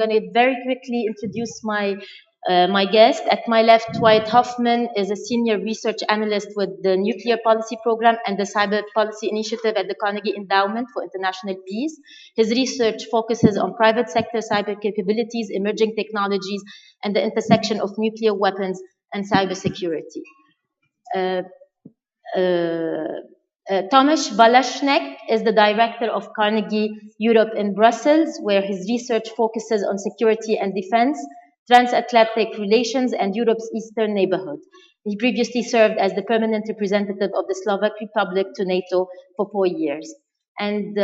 going to very quickly introduce my guest. At my left, Wyatt Hoffman is a senior research analyst with the Nuclear Policy Program and the Cyber Policy Initiative at the Carnegie Endowment for International Peace. His research focuses on private sector cyber capabilities, emerging technologies, and the intersection of nuclear weapons and cybersecurity. Tomáš Valášek is the director of Carnegie Europe in Brussels, where his research focuses on security and defense, transatlantic relations, and Europe's eastern neighborhood. He previously served as the permanent representative of the Slovak Republic to NATO for 4 years. And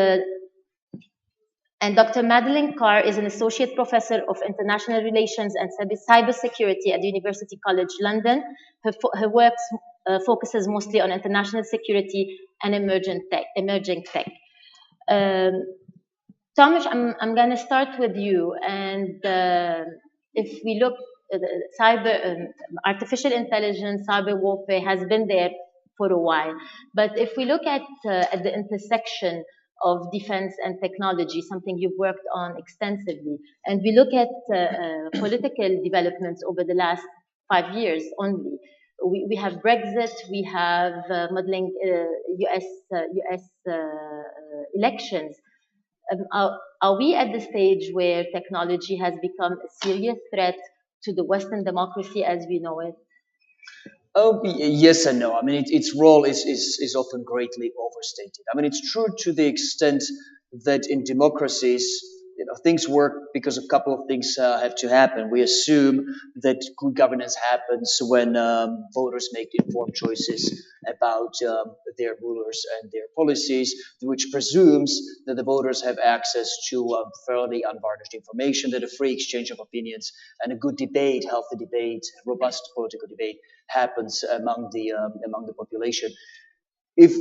Dr. Madeline Carr is an associate professor of international relations and cybersecurity at University College London. Her work focuses mostly on international security and emerging tech. Tomáš, I'm going to start with you. And if we look at artificial intelligence, cyber warfare has been there for a while. But if we look at the intersection of defense and technology, something you've worked on extensively, and we look at political developments over the last 5 years only, we have Brexit, we have modeling US elections. Are we at the stage where technology has become a serious threat to the Western democracy as we know it? Oh, yes and no. I mean, its role is often greatly overstated. I mean, it's true to the extent that in democracies, things work because a couple of things have to happen. We assume that good governance happens when voters make informed choices about their rulers and their policies, which presumes that the voters have access to fairly unvarnished information, that a free exchange of opinions and a good debate, healthy debate, robust political debate happens among the population. If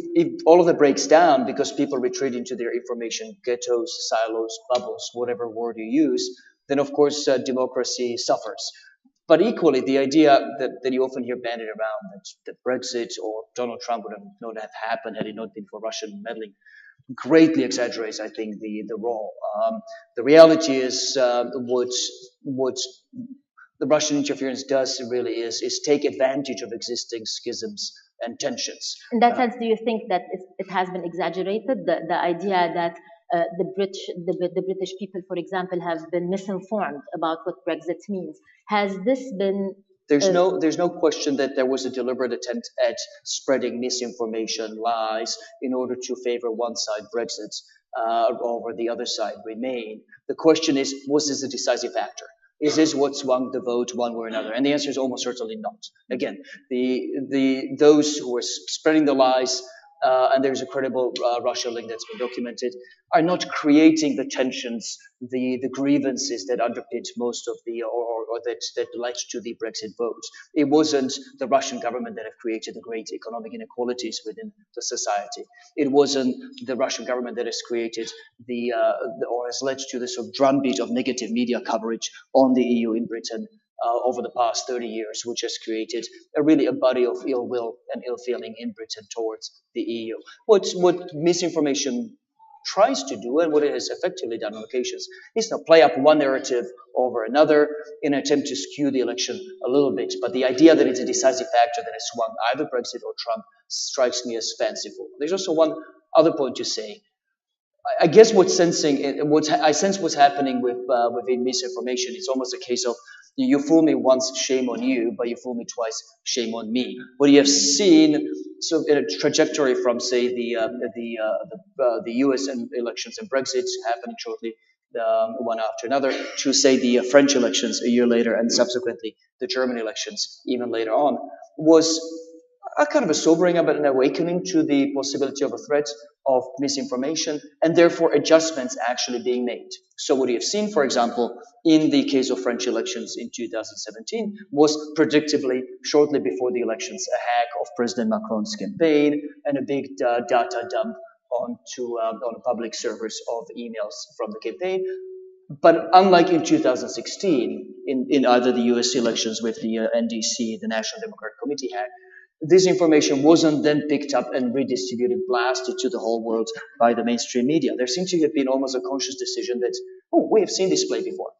all of that breaks down because people retreat into their information ghettos, silos, bubbles, whatever word you use, then of course democracy suffers. But equally, the idea that you often hear bandied around that Brexit or Donald Trump would have not have happened had it not been for Russian meddling greatly exaggerates, I think, the role. The reality is what the Russian interference does really is take advantage of existing schisms and tensions. In that sense, do you think that it has been exaggerated? The idea that the British people, for example, have been misinformed about what Brexit means. Has this been? There's no question that there was a deliberate attempt at spreading misinformation, lies, in order to favor one side, Brexit, over the other side, Remain. The question is, was this a decisive factor? Is this what swung the vote one way or another? And the answer is almost certainly not. Again, those who were spreading the lies, and there's a credible Russia link that's been documented, are not creating the tensions, the grievances that underpinned most of the, or that led to the Brexit vote. It wasn't the Russian government that have created the great economic inequalities within the society. It wasn't the Russian government that has created or has led to the sort of drumbeat of negative media coverage on the EU in Britain over the past 30 years, which has created a body of ill will and ill feeling in Britain towards the EU. What misinformation tries to do, and what it has effectively done on occasions, is to play up one narrative over another in an attempt to skew the election a little bit. But the idea that it's a decisive factor that has swung either Brexit or Trump strikes me as fanciful. There's also one other point to say. I guess what I sense what's happening with misinformation. It's almost a case of you fool me once, shame on you, but you fool me twice, shame on me. What you have seen, so in a trajectory from say the U.S. elections and Brexit happening shortly, one after another, to say the French elections a year later, and subsequently the German elections even later on, was a kind of a sobering but an awakening to the possibility of a threat of misinformation, and therefore adjustments actually being made. So what you have seen, for example, in the case of French elections in 2017, was predictably, shortly before the elections, a hack of President Macron's campaign and a big data dump on public servers of emails from the campaign. But unlike in 2016, in either the US elections with the NDC, the National Democratic Committee hack, this information wasn't then picked up and redistributed, blasted to the whole world by the mainstream media. There seems to have been almost a conscious decision that, we have seen this play before.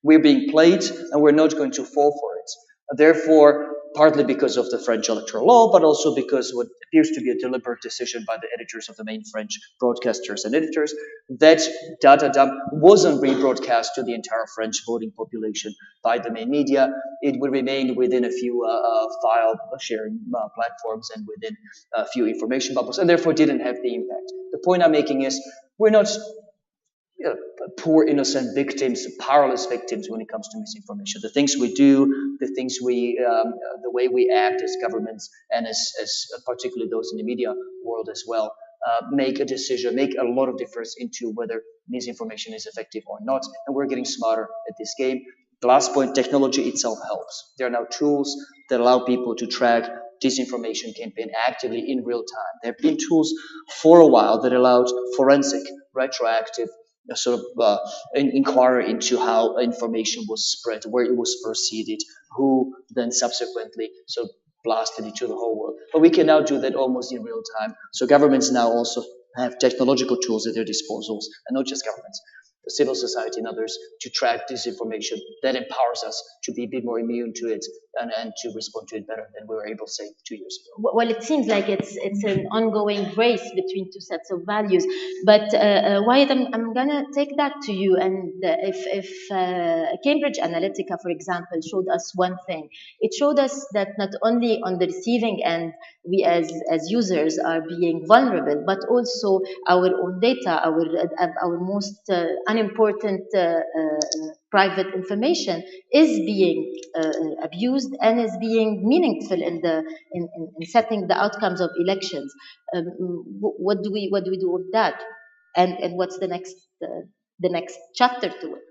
We're being played, and we're not going to fall for it. Therefore, partly because of the French electoral law, but also because what appears to be a deliberate decision by the editors of the main French broadcasters and editors, that data dump wasn't rebroadcast to the entire French voting population by the main media. It would remain within a few file sharing platforms and within a few information bubbles, and therefore didn't have the impact. The point I'm making is we're not poor innocent victims, powerless victims when it comes to misinformation. The things we do, the way we act as governments and as particularly those in the media world as well, make a lot of difference into whether misinformation is effective or not. And we're getting smarter at this game. The last point, technology itself helps. There are now tools that allow people to track disinformation campaign actively in real time. There have been tools for a while that allowed forensic, retroactive inquiry into how information was spread, where it was first seeded, who then subsequently blasted it to the whole world. But we can now do that almost in real time. So governments now also have technological tools at their disposals, and not just governments, the civil society and others, to track disinformation. That empowers us to be a bit more immune to it and to respond to it better than we were able to say 2 years ago. Well, it seems like it's an ongoing race between two sets of values. But Wyatt, I'm gonna take that to you. And if Cambridge Analytica, for example, showed us one thing, it showed us that not only on the receiving end we as users are being vulnerable, but also our own data, our most unimportant private information is being abused and is being meaningful in setting the outcomes of elections. What do we do with that? And what's the next chapter to it?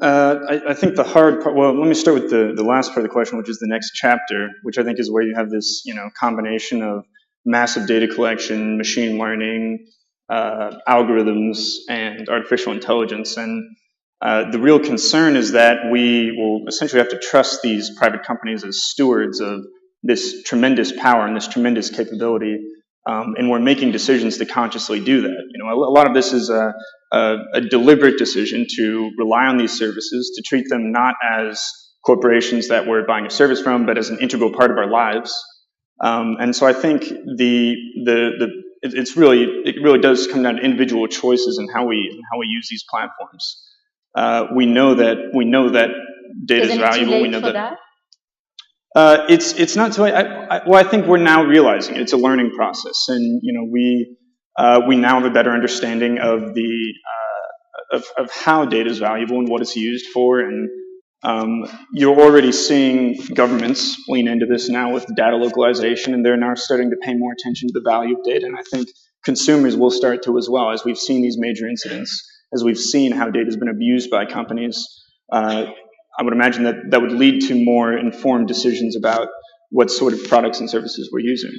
I think the hard part, well, let me start with the last part of the question, which is the next chapter, which I think is where you have this, combination of massive data collection, machine learning, algorithms, and artificial intelligence. And the real concern is that we will essentially have to trust these private companies as stewards of this tremendous power and this tremendous capability. And we're making decisions to consciously do that. A lot of this is a deliberate decision to rely on these services, to treat them not as corporations that we're buying a service from, but as an integral part of our lives. And so I think it really does come down to individual choices and how we use these platforms. We know that data is valuable. We know that. It's not so. I think we're now realizing it's a learning process, and we now have a better understanding of of how data is valuable and what it's used for, and you're already seeing governments lean into this now with data localization, and they're now starting to pay more attention to the value of data, and I think consumers will start to as well, as we've seen these major incidents, as we've seen how data has been abused by companies. I would imagine that would lead to more informed decisions about what sort of products and services we're using.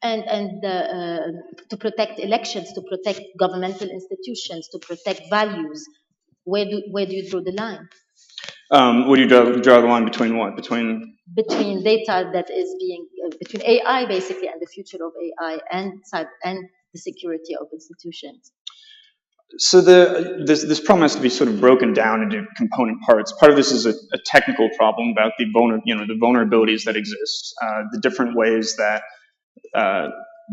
And to protect elections, to protect governmental institutions, to protect values, where do you draw the line? Where do you draw the line between what? Between data that is being between AI basically and the future of AI and the security of institutions. So this problem has to be sort of broken down into component parts. Part of this is a technical problem about the vulnerabilities that exist, the different ways that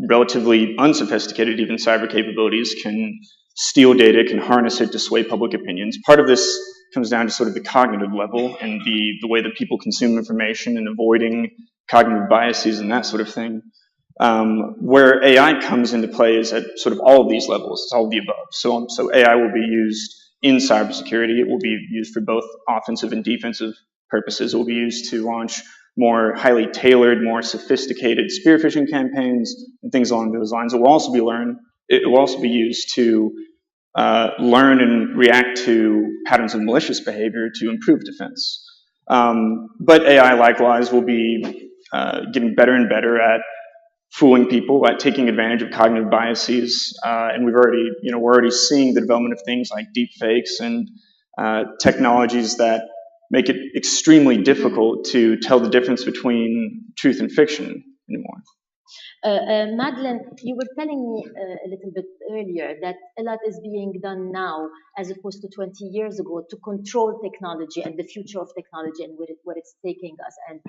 relatively unsophisticated, even cyber capabilities, can steal data, can harness it to sway public opinions. Part of this comes down to sort of the cognitive level and the way that people consume information and avoiding cognitive biases and that sort of thing. Where AI comes into play is at sort of all of these levels. It's all of the above. So AI will be used in cybersecurity. It will be used for both offensive and defensive purposes. It will be used to launch more highly tailored, more sophisticated spear phishing campaigns and things along those lines. It will also be used to learn and react to patterns of malicious behavior to improve defense. But AI likewise will be getting better and better at fooling people, at taking advantage of cognitive biases, and we're already seeing the development of things like deep fakes and technologies that make it extremely difficult to tell the difference between truth and fiction anymore. Madeline, you were telling me a little bit earlier that a lot is being done now as opposed to 20 years ago to control technology and the future of technology and where it's taking us. And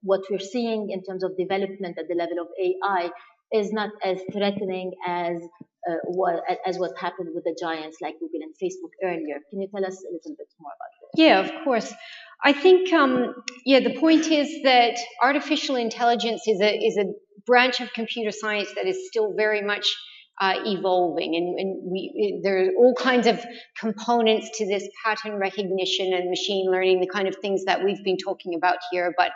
what we're seeing in terms of development at the level of AI is not as threatening as what happened with the giants like Google and Facebook earlier. Can you tell us a little bit more about this? Yeah, of course. I think, the point is that artificial intelligence is a branch of computer science that is still very much evolving, and there are all kinds of components to this pattern recognition and machine learning, the kind of things that we've been talking about here, but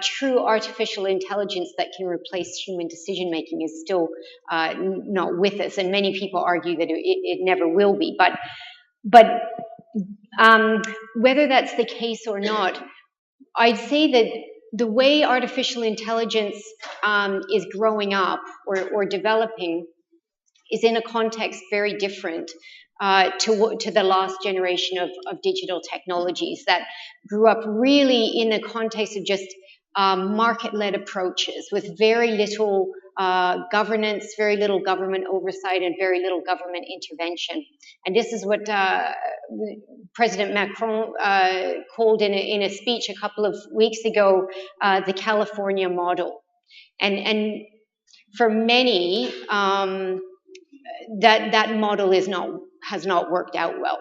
true artificial intelligence that can replace human decision making is still not with us, and many people argue that it never will be. But whether that's the case or not, I'd say that the way artificial intelligence is growing up or developing is in a context very different to the last generation of digital technologies that grew up really in the context of just market-led approaches with very little governance, very little government oversight, and very little government intervention. And this is what President Macron called in a speech a couple of weeks ago the California model. And for many, that model has not worked out well.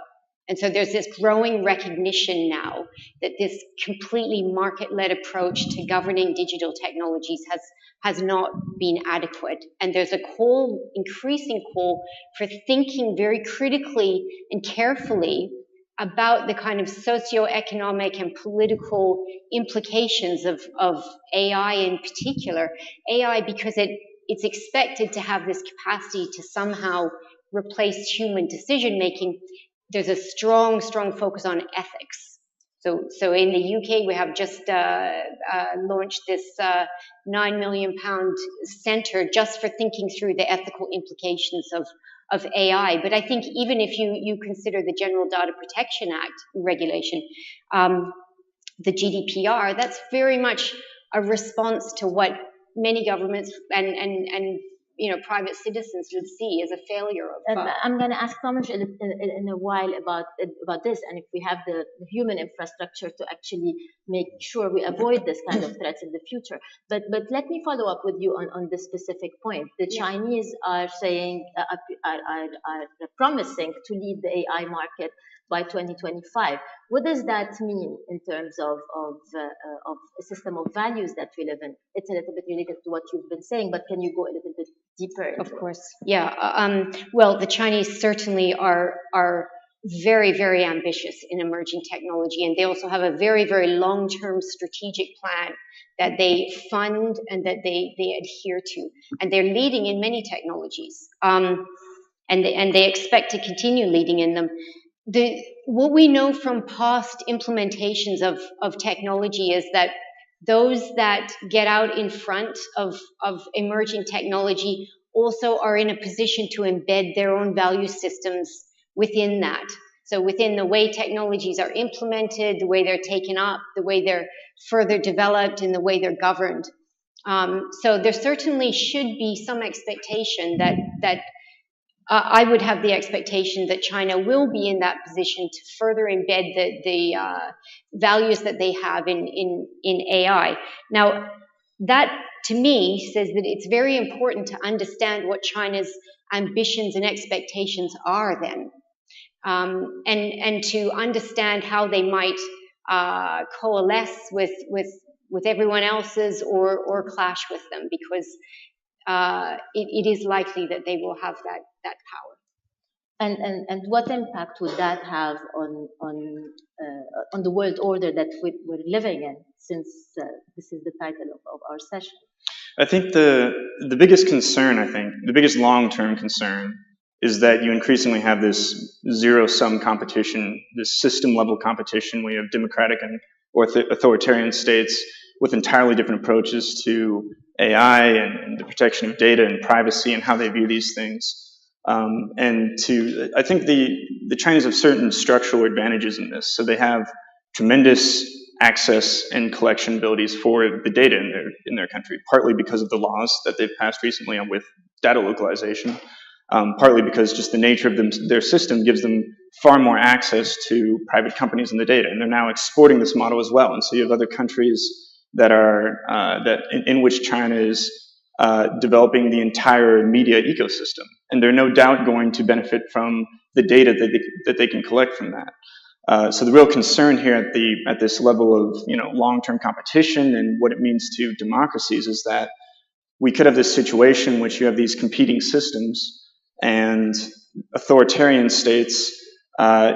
And so there's this growing recognition now that this completely market-led approach to governing digital technologies has not been adequate. And there's a increasing call for thinking very critically and carefully about the kind of socioeconomic and political implications of AI in particular. AI because it's expected to have this capacity to somehow replace human decision-making. There's a strong focus on ethics. So in the UK, we have just launched this £9 million centre just for thinking through the ethical implications of AI. But I think even if you consider the General Data Protection Act regulation, the GDPR, that's very much a response to what many governments and private citizens would see as a failure of. I'm going to ask Tomáš in a while about this, and if we have the human infrastructure to actually make sure we avoid this kind of threats in the future. But let me follow up with you on this specific point. The Chinese are saying are promising to lead the AI market by 2025. What does that mean in terms of a system of values that we live in? It's a little bit related to what you've been saying, but can you go a little bit deeper? Of course, yeah. Well, the Chinese certainly are very, very ambitious in emerging technology, and they also have a very, very long-term strategic plan that they fund and that they adhere to, and they're leading in many technologies, and they expect to continue leading in them. What we know from past implementations of technology is that those that get out in front of emerging technology also are in a position to embed their own value systems within that. So within the way technologies are implemented, the way they're taken up, the way they're further developed, and the way they're governed. So there certainly should be some expectation that I would have the expectation that China will be in that position to further embed the values that they have in AI. Now, that to me says that it's very important to understand what China's ambitions and expectations are then, and to understand how they might coalesce with everyone else's or clash with them, because it is likely that they will have that power. And what impact would that have on the world order that we're living in, since this is the title of our session? I think the biggest concern, the biggest long-term concern, is that you increasingly have this zero-sum competition, this system-level competition. We have democratic and authoritarian states with entirely different approaches to AI and the protection of data and privacy and how they view these things. I think the Chinese have certain structural advantages in this. So they have tremendous access and collection abilities for the data in their country, partly because of the laws that they've passed recently on with data localization, partly because just the nature of their system gives them far more access to private companies and the data, and they're now exporting this model as well. And so you have other countries that are in which China is developing the entire media ecosystem, and they're no doubt going to benefit from the data that they can collect from that. So the real concern here at this level of long-term competition and what it means to democracies is that we could have this situation in which you have these competing systems, and authoritarian states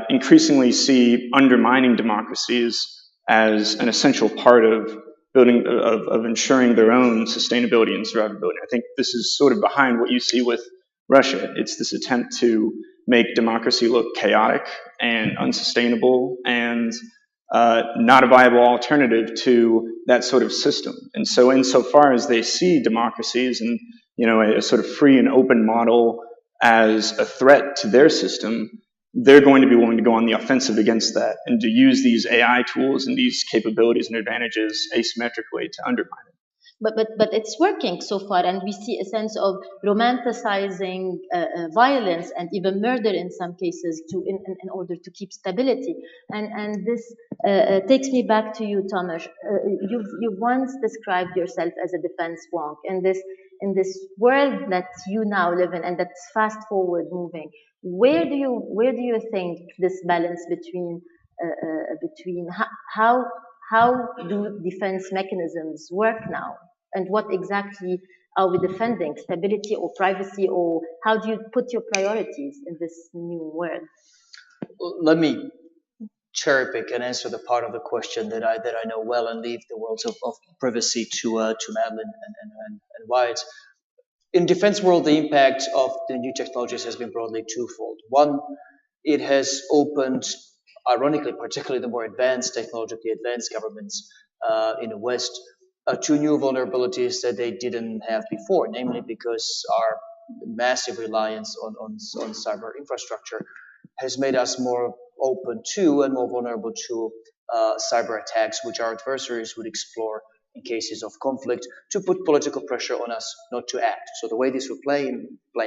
increasingly see undermining democracies as an essential part of ensuring their own sustainability and survivability. I think this is sort of behind what you see with Russia. It's this attempt to make democracy look chaotic and unsustainable and not a viable alternative to that sort of system. And so insofar as they see democracies and a sort of free and open model as a threat to their system, they're going to be willing to go on the offensive against that and to use these AI tools and these capabilities and advantages asymmetrically to undermine it. But it's working so far, and we see a sense of romanticizing violence and even murder in some cases in order to keep stability. And this takes me back to you, Tomáš. You've once described yourself as a defense wonk in this world that you now live in and that's fast forward moving. Where do you think this balance between how do defense mechanisms work now, and what exactly are we defending, stability or privacy, or how do you put your priorities in this new world? Let me cherry pick and answer the part of the question that I know well, and leave the world of privacy to Madeline and Wyatt. In defense world, the impact of the new technologies has been broadly twofold. One, it has opened, ironically, particularly the more advanced, technologically advanced governments in the West, to new vulnerabilities that they didn't have before, namely because our massive reliance on cyber infrastructure has made us more open to and more vulnerable to cyber attacks, which our adversaries would explore in cases of conflict to put political pressure on us not to act. So the way this would play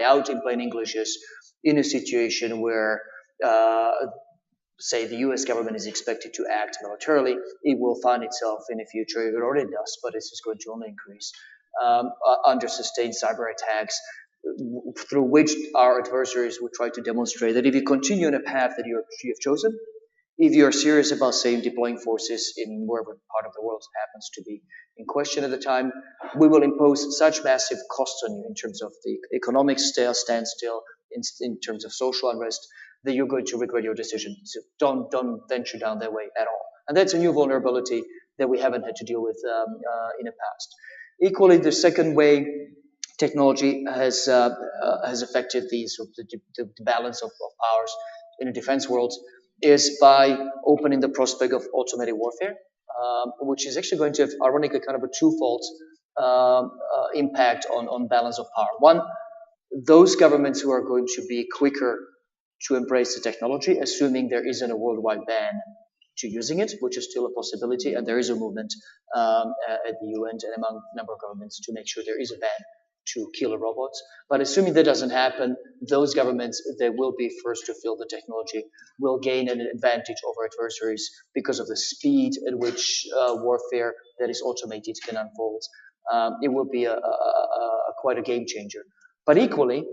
out in plain English is in a situation where say the US government is expected to act militarily, it will find itself in the future, it already does, but it's just going to only increase, under sustained cyber attacks, through which our adversaries would try to demonstrate that if you continue on a path that you have chosen, if you're serious about, say, deploying forces in wherever part of the world happens to be in question at the time, we will impose such massive costs on you in terms of the economic standstill, in terms of social unrest, that you're going to regret your decision. So don't venture down that way at all. And that's a new vulnerability that we haven't had to deal with in the past. Equally, the second way technology has affected the balance of powers in the defense world is by opening the prospect of automated warfare, which is actually going to have, ironically, kind of a twofold impact on balance of power. One, those governments who are going to be quicker to embrace the technology, assuming there isn't a worldwide ban to using it, which is still a possibility, and there is a movement at the UN and among a number of governments to make sure there is a ban to killer robots. But assuming that doesn't happen, those governments that will be first to feel the technology will gain an advantage over adversaries because of the speed at which warfare that is automated can unfold. It will be quite a game changer. But equally,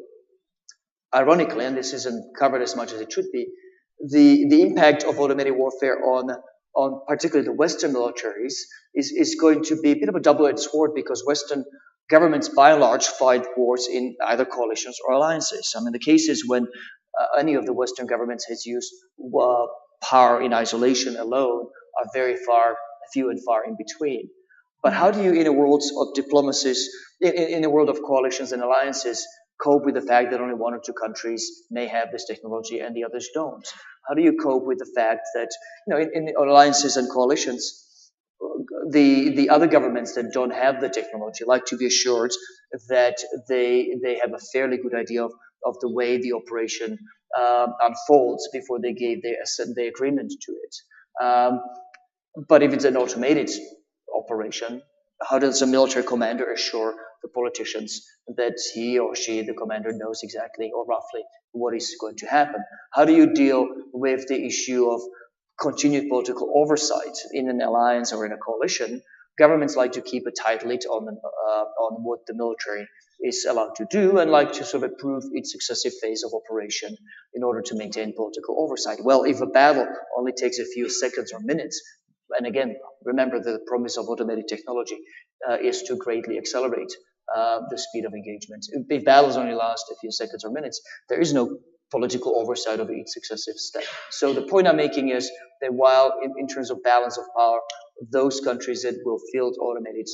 ironically, and this isn't covered as much as it should be, the impact of automated warfare on particularly the Western militaries is going to be a bit of a double-edged sword, because Western governments, by and large, fight wars in either coalitions or alliances. I mean, the cases when any of the Western governments has used power in isolation alone are very few and far in between. But how do you, in a world of diplomacies, in a world of coalitions and alliances, cope with the fact that only one or two countries may have this technology and the others don't? How do you cope with the fact that, in alliances and coalitions, the other governments that don't have the technology like to be assured that they have a fairly good idea of the way the operation unfolds before they gave their agreement to it? But if it's an automated operation, how does a military commander assure the politicians that he or she, the commander, knows exactly or roughly what is going to happen? How do you deal with the issue of continued political oversight in an alliance or in a coalition? Governments like to keep a tight lid on what the military is allowed to do and like to sort of approve each successive phase of operation in order to maintain political oversight. Well, if a battle only takes a few seconds or minutes, and again, remember the promise of automated technology is to greatly accelerate the speed of engagement. If battles only last a few seconds or minutes, there is no political oversight of each successive step. So the point I'm making is that while in terms of balance of power, those countries that will field automated,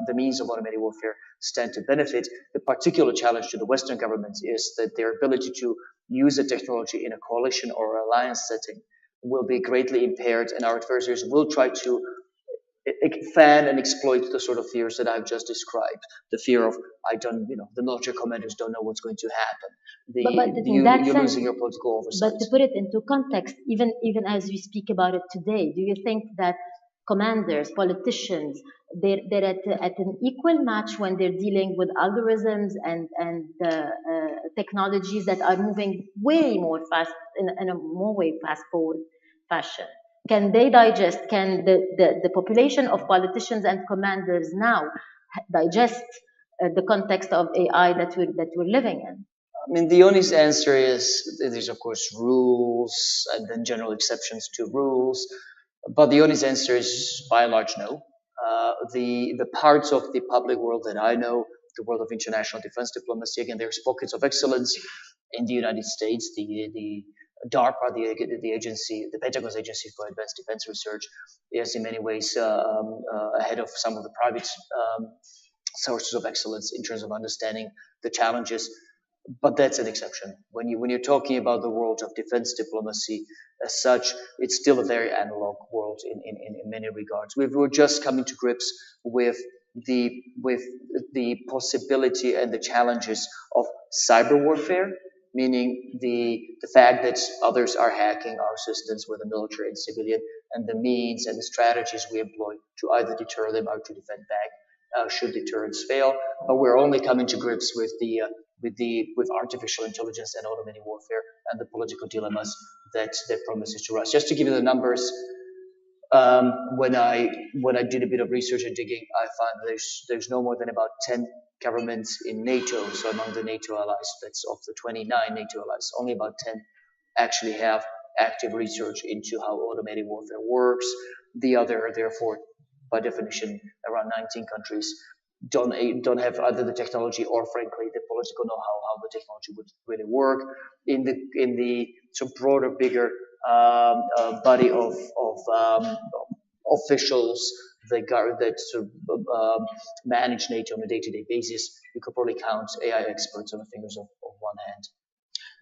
the means of automated warfare stand to benefit, the particular challenge to the Western governments is that their ability to use the technology in a coalition or alliance setting will be greatly impaired, and our adversaries will try to fan and exploit the sort of fears that I've just described. The fear of, the military commanders don't know what's going to happen. You're losing your political oversight. But to put it into context, even as we speak about it today, do you think that commanders, politicians, they're at an equal match when they're dealing with algorithms and technologies that are moving way more fast in a more way fast forward fashion? Can they digest? Can the population of politicians and commanders now digest the context of AI that we're living in? I mean, the honest answer is there's of course rules and then general exceptions to rules, but the honest answer is by and large no. The parts of the public world that I know, the world of international defense diplomacy, again, there's pockets of excellence in the United States. The DARPA, the agency, the Pentagon's Agency for Advanced Defense Research, is in many ways ahead of some of the private sources of excellence in terms of understanding the challenges. But that's an exception. When you're talking about the world of defense diplomacy as such, it's still a very analog world in many regards. We're just coming to grips with the possibility and the challenges of cyber warfare, meaning the fact that others are hacking our systems, whether military and civilian, and the means and the strategies we employ to either deter them or to defend back should deterrence fail. But we're only coming to grips with artificial intelligence and automated warfare and the political dilemmas that promises to us. Just to give you the numbers, when I did a bit of research and digging, I found there's no more than about 10 governments in NATO. So among the NATO allies, that's of the 29 NATO allies, only about 10 actually have active research into how automated warfare works. The other, therefore, by definition, around 19 countries don't have either the technology or, frankly, the political know-how how the technology would really work. In the sort of broader, bigger body of officials that sort of manage NATO on a day-to-day basis, you could probably count AI experts on the fingers of one hand.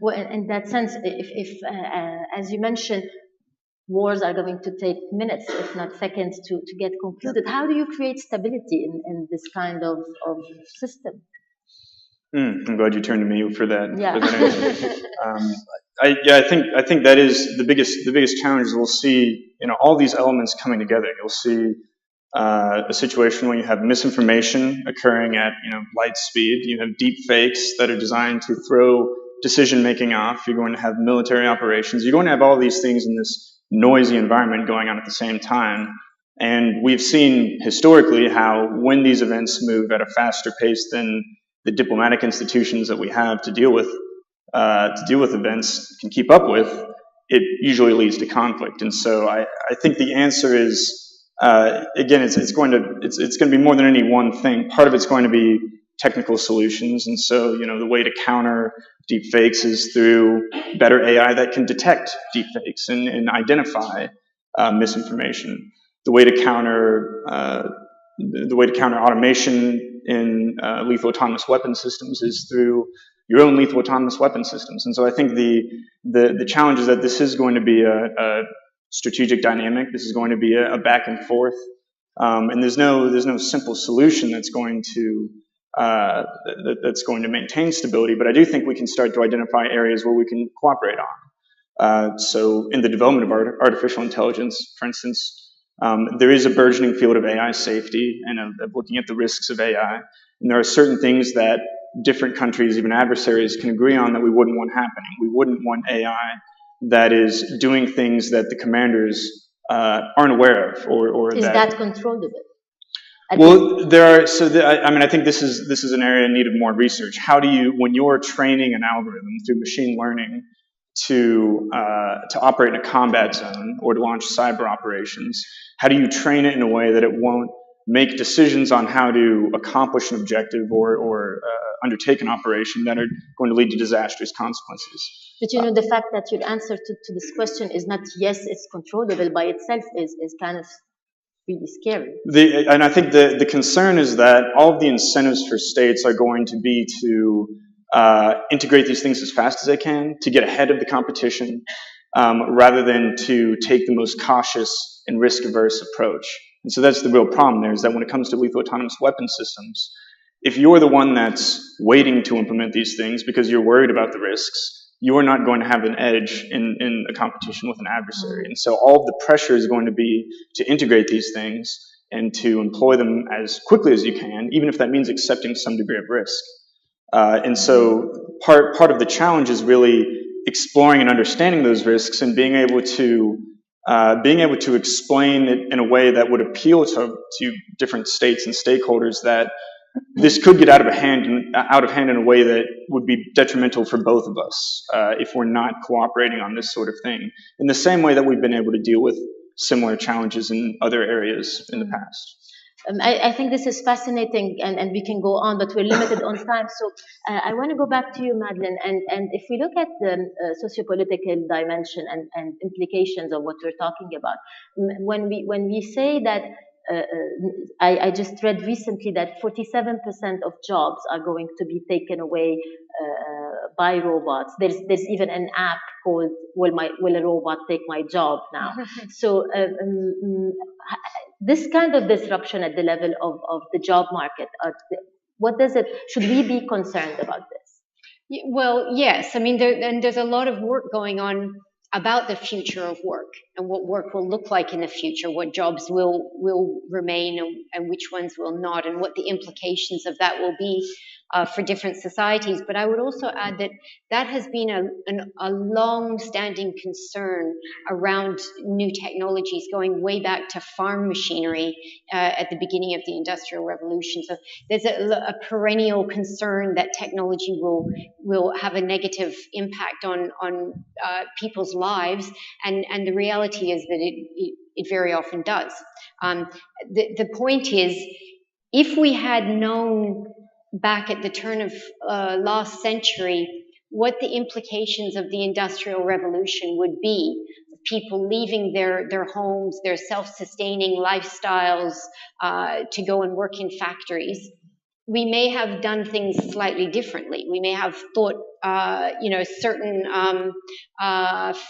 Well, in that sense, if as you mentioned, wars are going to take minutes, if not seconds, to get concluded. How do you create stability in this kind of system? I'm glad you turned to me for that. Yeah. For that I think that is the biggest challenge. We'll see, all these elements coming together. You'll see a situation where you have misinformation occurring at light speed. You have deep fakes that are designed to throw decision-making off. You're going to have military operations. You're going to have all these things in this noisy environment going on at the same time. And we've seen historically how when these events move at a faster pace than the diplomatic institutions that we have to deal with events can keep up with, it usually leads to conflict. And so I think the answer is, again, it's going to be more than any one thing. Part of it's going to be technical solutions. And so, the way to counter deep fakes is through better AI that can detect deep fakes and identify misinformation. The way to counter automation in lethal autonomous weapon systems is through your own lethal autonomous weapon systems. And so I think the challenge is that this is going to be a strategic dynamic. This is going to be a back and forth, and there's no simple solution that's going to maintain stability. But I do think we can start to identify areas where we can cooperate on. So in the development of artificial intelligence, for instance, There is a burgeoning field of AI safety and of looking at the risks of AI. And there are certain things that different countries, even adversaries, can agree on that we wouldn't want happening. We wouldn't want AI that is doing things that the commanders aren't aware of, or Is that controllable? Well, there are. So, I think this is an area in need of more research. How do you, when you're training an algorithm through machine learning to operate in a combat zone or to launch cyber operations, how do you train it in a way that it won't make decisions on how to accomplish an objective or undertake an operation that are going to lead to disastrous consequences? But the fact that your answer to this question is not yes, it's controllable by itself is kind of really scary. And I think the concern is that all of the incentives for states are going to be to integrate these things as fast as they can, to get ahead of the competition, rather than to take the most cautious and risk-averse approach. And so that's the real problem there, is that when it comes to lethal autonomous weapon systems, if you're the one that's waiting to implement these things because you're worried about the risks, you're not going to have an edge in a competition with an adversary. And so all of the pressure is going to be to integrate these things and to employ them as quickly as you can, even if that means accepting some degree of risk. And so part of the challenge is really exploring and understanding those risks and being able to explain it in a way that would appeal to different states and stakeholders that this could get out of hand in a way that would be detrimental for both of us if we're not cooperating on this sort of thing, in the same way that we've been able to deal with similar challenges in other areas in the past. I think this is fascinating, and we can go on, but we're limited on time. So I want to go back to you, Madeline, and if we look at the sociopolitical dimension and implications of what we're talking about, when we say that, I just read recently that 47% of jobs are going to be taken away by robots. There's even an app called Will a Robot Take My Job now? So this kind of disruption at the level of the job market, should we be concerned about this? Well, yes. I mean, there's a lot of work going on about the future of work and what work will look like in the future, what jobs will remain and which ones will not, and what the implications of that will be for different societies. But I would also add that has been a long-standing concern around new technologies, going way back to farm machinery at the beginning of the Industrial Revolution. So there's a perennial concern that technology will have a negative impact on people's lives, and the reality is that it very often does. The point is, if we had known back at the turn of last century what the implications of the Industrial Revolution would be, people leaving their homes, their self-sustaining lifestyles to go and work in factories, we may have done things slightly differently. We may have thought, certain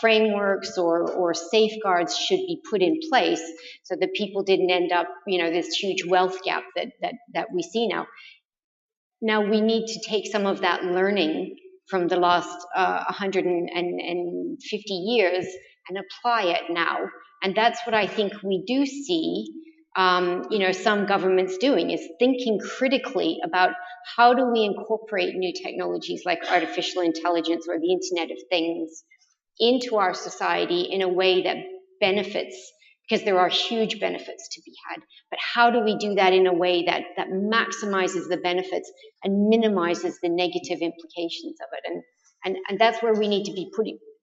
frameworks or safeguards should be put in place so that people didn't end up, this huge wealth gap that we see now. Now we need to take some of that learning from the last 150 years and apply it now. And that's what I think we do see, some governments doing, is thinking critically about how do we incorporate new technologies like artificial intelligence or the Internet of Things into our society in a way that benefits, because there are huge benefits to be had. But how do we do that in a way that maximizes the benefits and minimizes the negative implications of it? And that's where we need to be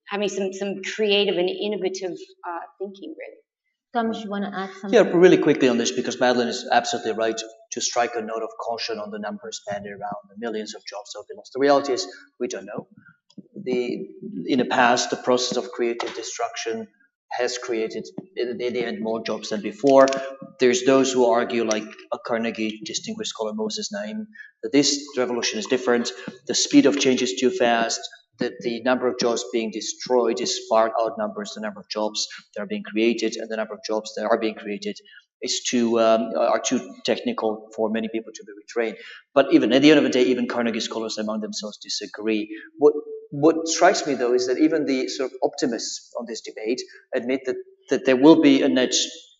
having some creative and innovative thinking, really. Tomáš, you want to add something? Yeah, really quickly on this, because Madeline is absolutely right to strike a note of caution on the numbers bandied around, the millions of jobs that will be lost. The reality is we don't know. In the past, the process of creative destruction has created, in the end, more jobs than before. There's those who argue, like a Carnegie distinguished scholar Moses Naim, that this revolution is different. The speed of change is too fast. That the number of jobs being destroyed is far outnumbers the number of jobs that are being created, and the number of jobs that are being created is are too technical for many people to be retrained. But even at the end of the day, even Carnegie scholars among themselves disagree. What strikes me, though, is that even the sort of optimists on this debate admit that there will be a net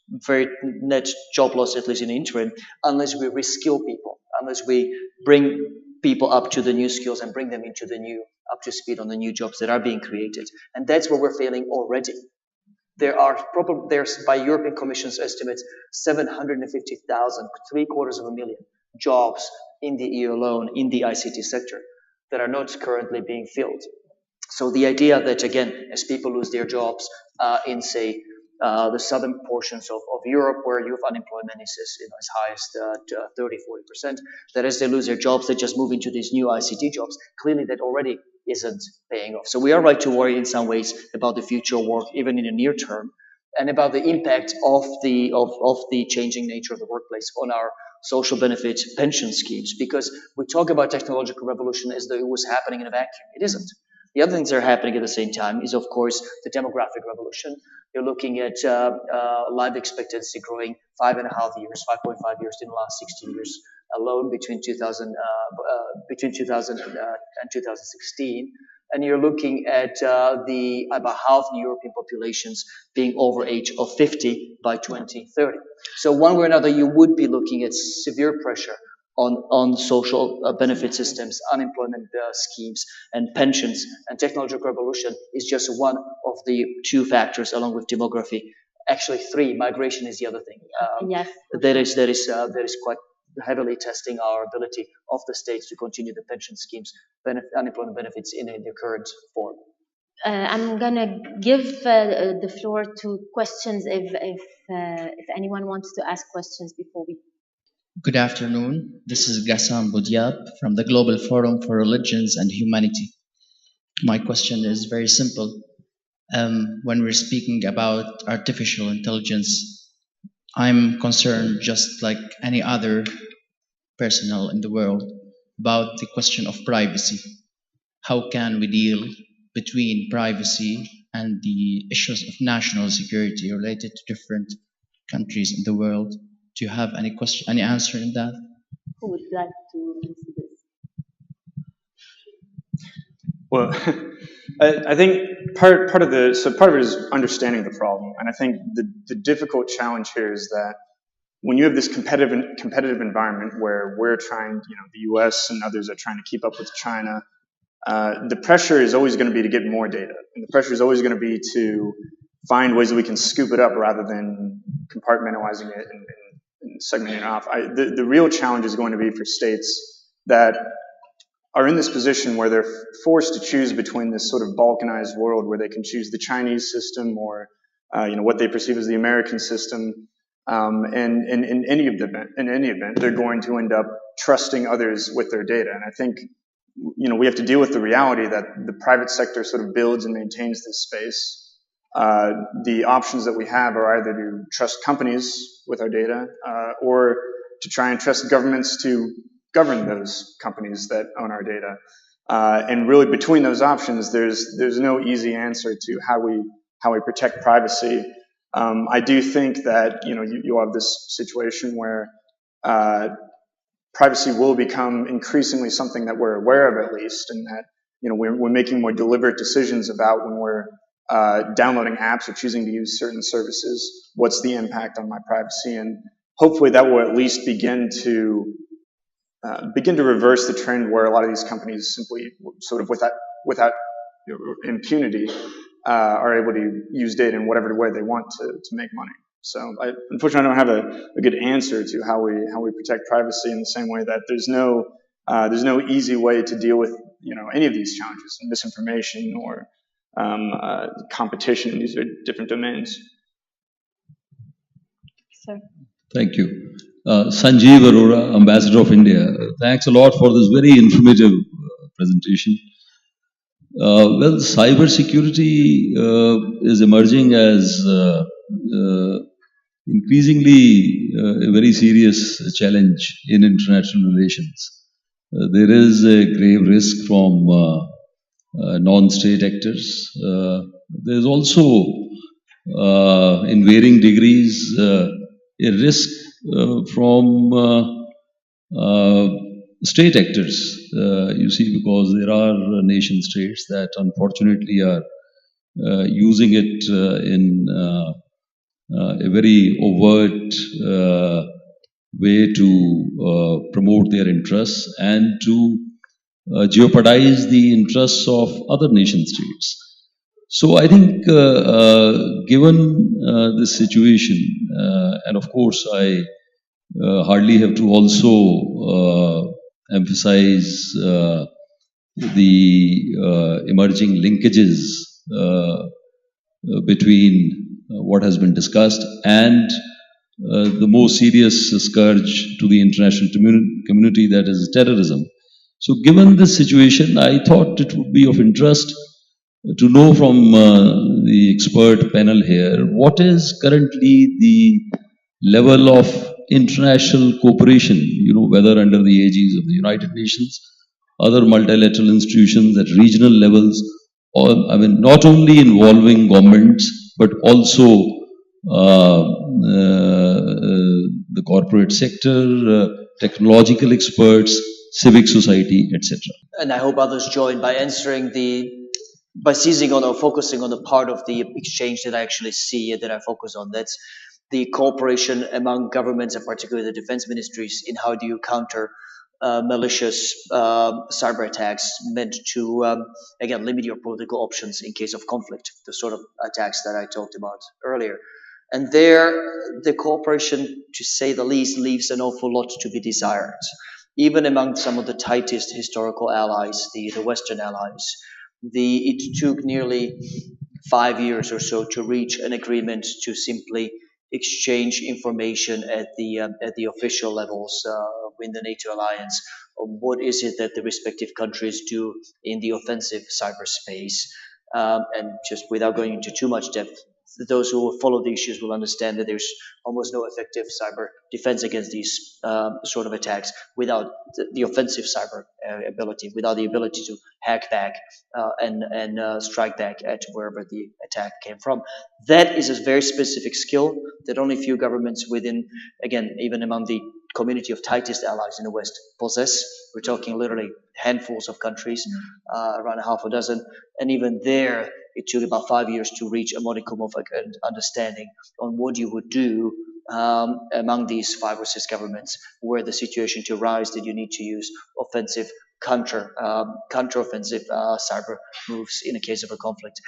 very net job loss, at least in the interim, unless we reskill people, unless we bring people up to the new skills and bring them up to speed on the new jobs that are being created. And that's where we're failing already. There's, by European Commission's estimates, 750,000, 750,000 jobs in the EU alone in the ICT sector that are not currently being filled. So the idea that, again, as people lose their jobs in, say, the southern portions of Europe, where youth unemployment is as high as 30-40%, that as they lose their jobs, they just move into these new ICT jobs. Clearly, that already isn't paying off. So we are right to worry in some ways about the future work, even in the near term, and about the impact of the changing nature of the workplace on our social benefit pension schemes. Because we talk about technological revolution as though it was happening in a vacuum. It isn't. The other things that are happening at the same time is, of course, the demographic revolution. You're looking at life expectancy growing 5.5 years, 5.5 years in the last 60 years alone between 2000 and 2016. And you're looking at about half the European populations being over age of 50 by 2030. So one way or another, you would be looking at severe pressure on social benefit systems, unemployment schemes, and pensions. And technological revolution is just one of the two factors, along with demography. Actually, three. Migration is the other thing. Yes. That is quite heavily testing our ability of the states to continue the pension schemes, unemployment benefits in their current form. I'm gonna give the floor to questions if anyone wants to ask questions before we. Good afternoon. This is Ghassan Boudiab from the Global Forum for Religions and Humanity. My question is very simple. When we're speaking about artificial intelligence, I'm concerned, just like any other personnel in the world, about the question of privacy. How can we deal between privacy and the issues of national security related to different countries in the world? Do you have any answer in that? Who would like to answer this? Well, I think part of it is understanding the problem, and I think the difficult challenge here is that when you have this competitive environment where we're trying, the U.S. and others are trying to keep up with China, the pressure is always going to be to get more data, and the pressure is always going to be to find ways that we can scoop it up rather than compartmentalizing it and segmenting it off. The real challenge is going to be for states that are in this position where they're forced to choose between this sort of balkanized world where they can choose the Chinese system or what they perceive as the American system. And in any event, they're going to end up trusting others with their data. And I think we have to deal with the reality that the private sector sort of builds and maintains this space. The options that we have are either to trust companies with our data or to try and trust governments to govern those companies that own our data. And really between those options, there's no easy answer to how we protect privacy. I do think that you have this situation where privacy will become increasingly something that we're aware of, at least, and that we're making more deliberate decisions about when we're downloading apps or choosing to use certain services. What's the impact on my privacy? And hopefully that will at least begin to reverse the trend where a lot of these companies simply sort of without impunity are able to use data in whatever way they want to make money. So unfortunately, I don't have a good answer to how we protect privacy in the same way that there's no easy way to deal with any of these challenges, misinformation or competition. These are different domains. Sir. Thank you. Sanjeev Arora, Ambassador of India. Thanks a lot for this very informative presentation. Well, cybersecurity is emerging as increasingly a very serious challenge in international relations. There is a grave risk from non-state actors. There's also, in varying degrees, a risk from state actors, you see, because there are nation states that unfortunately are using it in a very overt way to promote their interests and to jeopardize the interests of other nation states. So I think, given this situation, and of course I hardly have to also emphasize the emerging linkages between what has been discussed and the more serious scourge to the international community, that is terrorism. So given this situation, I thought it would be of interest to know from the expert panel here, what is currently the level of international cooperation, whether under the aegis of the United Nations, other multilateral institutions at regional levels, or, not only involving governments, but also the corporate sector, technological experts, civic society, etc. And I hope others join by seizing on or focusing on the part of the exchange that I actually see and that I focus on. That's the cooperation among governments and particularly the defense ministries in how do you counter malicious cyber attacks meant to, again, limit your political options in case of conflict, the sort of attacks that I talked about earlier. And there, the cooperation, to say the least, leaves an awful lot to be desired. Even among some of the tightest historical allies, the Western allies, it took nearly 5 years or so to reach an agreement to simply exchange information at the official levels in the NATO alliance. What is it that the respective countries do in the offensive cyberspace? And just without going into too much depth, those who will follow the issues will understand that there's almost no effective cyber defense against these sort of attacks without the offensive cyber ability, without the ability to hack back and strike back at wherever the attack came from. That is a very specific skill that only few governments within, again, even among the community of tightest allies in the West possess. We're talking literally handfuls of countries, around a half a dozen. And even there, it took about 5 years to reach a modicum of understanding on what you would do among these 5 or 6 governments were the situation to arise that you need to use offensive counter-offensive cyber moves in a case of a conflict.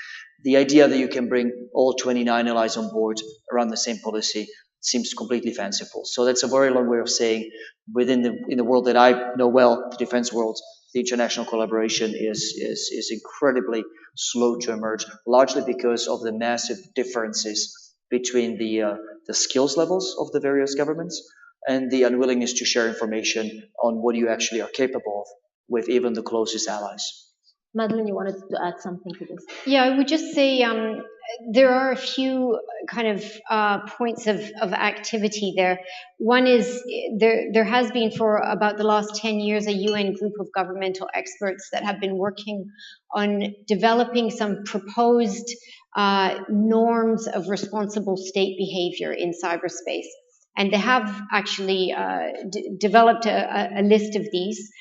The idea that you can bring all 29 allies on board around the same policy seems completely fanciful. So that's a very long way of saying in the world that I know well, the defense world, the international collaboration is incredibly slow to emerge, largely because of the massive differences between the skills levels of the various governments and the unwillingness to share information on what you actually are capable of with even the closest allies. Madeline, you wanted to add something to this? Yeah, I would just say there are a few kind of points of activity there. One is there has been for about the last 10 years a UN group of governmental experts that have been working on developing some proposed norms of responsible state behavior in cyberspace. And they have actually developed a list of these.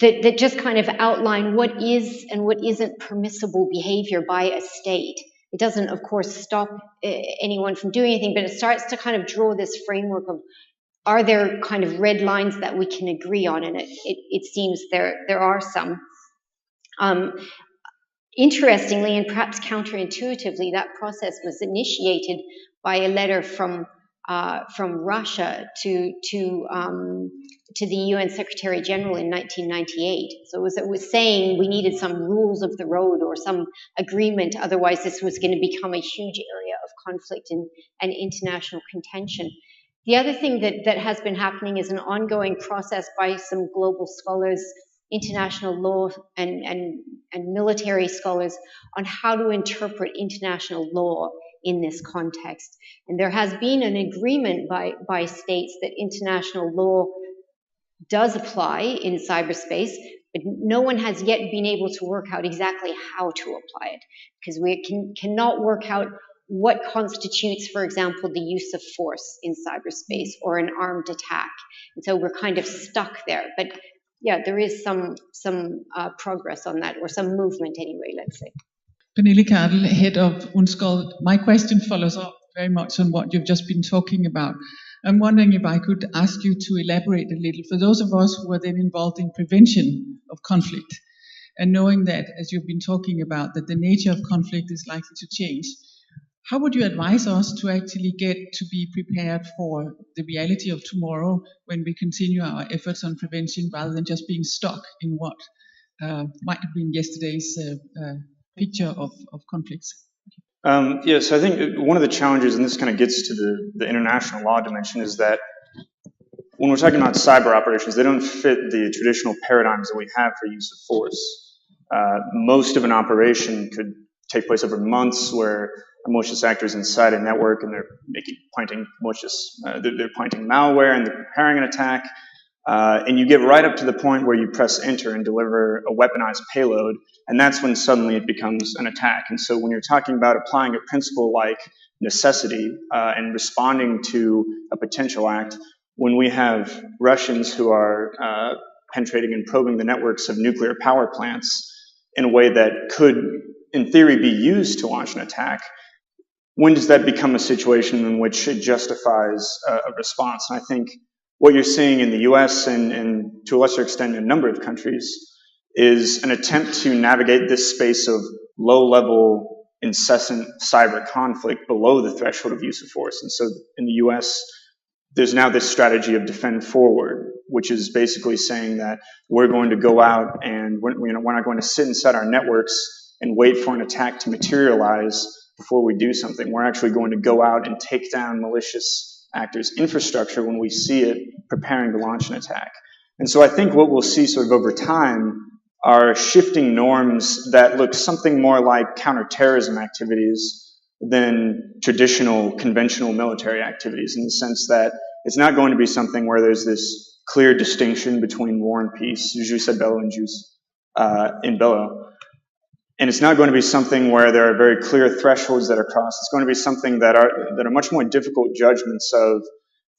That just kind of outline what is and what isn't permissible behavior by a state. It doesn't, of course, stop anyone from doing anything, but it starts to kind of draw this framework of, are there kind of red lines that we can agree on? And it seems there are some. Interestingly, and perhaps counterintuitively, that process was initiated by a letter from Russia to the UN Secretary General in 1998. So it was saying we needed some rules of the road or some agreement, otherwise this was going to become a huge area of conflict and international contention. The other thing that has been happening is an ongoing process by some global scholars, international law and military scholars on how to interpret international law in this context. And there has been an agreement by states that international law does apply in cyberspace, but no one has yet been able to work out exactly how to apply it, because we cannot work out what constitutes, for example, the use of force in cyberspace or an armed attack. And so we're kind of stuck there. But yeah, there is some progress on that, or some movement anyway, let's say. Pernille Kardel, head of Unskol. My question follows up very much on what you've just been talking about. I'm wondering if I could ask you to elaborate a little for those of us who are then involved in prevention of conflict, and knowing that, as you've been talking about, that the nature of conflict is likely to change. How would you advise us to actually get to be prepared for the reality of tomorrow when we continue our efforts on prevention rather than just being stuck in what might have been yesterday's picture of conflicts? So I think one of the challenges, and this kind of gets to the international law dimension, is that when we're talking about cyber operations, they don't fit the traditional paradigms that we have for use of force. Most of an operation could take place over months, where a malicious actor is inside a network and they're planting malware and they're preparing an attack. And you get right up to the point where you press enter and deliver a weaponized payload, and that's when suddenly it becomes an attack. And so when you're talking about applying a principle like necessity and responding to a potential act, when we have Russians who are penetrating and probing the networks of nuclear power plants in a way that could, in theory, be used to launch an attack, when does that become a situation in which it justifies a response? And I think what you're seeing in the US and to a lesser extent in a number of countries is an attempt to navigate this space of low-level, incessant cyber conflict below the threshold of use of force. And so in the US, there's now this strategy of defend forward, which is basically saying that we're going to go out and we're not going to sit inside our networks and wait for an attack to materialize before we do something. We're actually going to go out and take down malicious actors' infrastructure when we see it preparing to launch an attack. And so I think what we'll see sort of over time are shifting norms that look something more like counterterrorism activities than traditional conventional military activities, in the sense that it's not going to be something where there's this clear distinction between war and peace, jus ad bello and jus in bello. And it's not going to be something where there are very clear thresholds that are crossed. It's going to be something that are much more difficult judgments of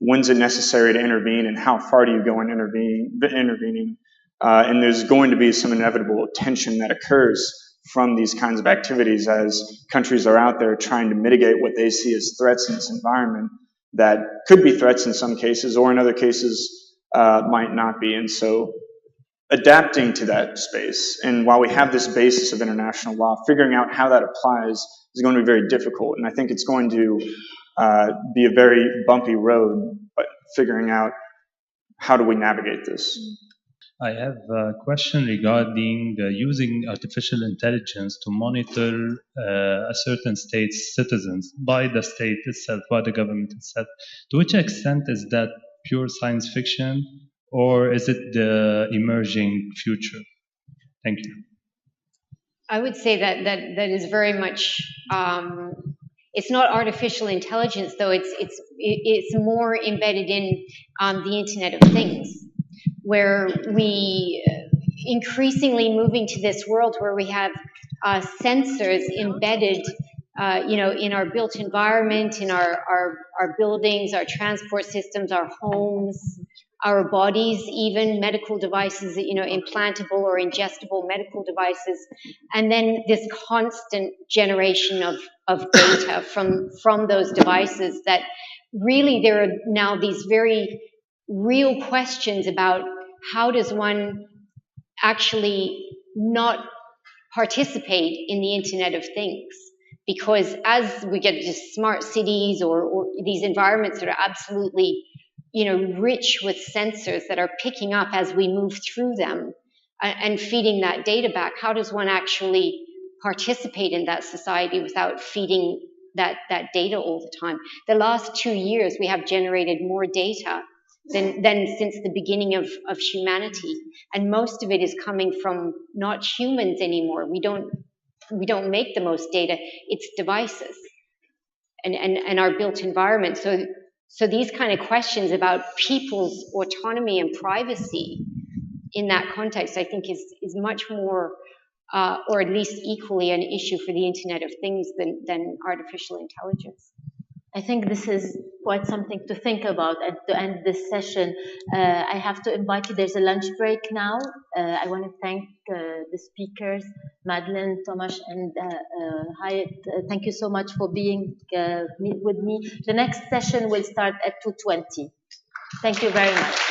when's it necessary to intervene and how far do you go in intervening. And there's going to be some inevitable tension that occurs from these kinds of activities as countries are out there trying to mitigate what they see as threats in this environment that could be threats in some cases, or in other cases might not be. And so adapting to that space, and while we have this basis of international law, figuring out how that applies is going to be very difficult. And I think it's going to be a very bumpy road, but figuring out how do we navigate this. I have a question regarding using artificial intelligence to monitor a certain state's citizens by the state itself, by the government itself. To which extent is that pure science fiction, or is it the emerging future? Thank you. I would say that is very much. It's not artificial intelligence, though. It's more embedded in the Internet of Things, where we increasingly moving to this world where we have sensors embedded, in our built environment, in our buildings, our transport systems, our homes, our bodies, even medical devices, implantable or ingestible medical devices, and then this constant generation of data from those devices, that really there are now these very real questions about how does one actually not participate in the Internet of Things? Because as we get to smart cities or these environments that are absolutely rich with sensors that are picking up as we move through them and feeding that data back, how does one actually participate in that society without feeding that data all the time? The last 2 years, we have generated more data than since the beginning of humanity, and most of it is coming from not humans anymore. We don't make the most data; it's devices and our built environment. So these kind of questions about people's autonomy and privacy in that context, I think, is much more, or at least equally, an issue for the Internet of Things than artificial intelligence. I think this is quite something to think about. And to end this session, I have to invite you. There's a lunch break now. I want to thank the speakers, Madeline, Tomáš, and Wyatt. Thank you so much for being with me. The next session will start at 2:20. Thank you very much.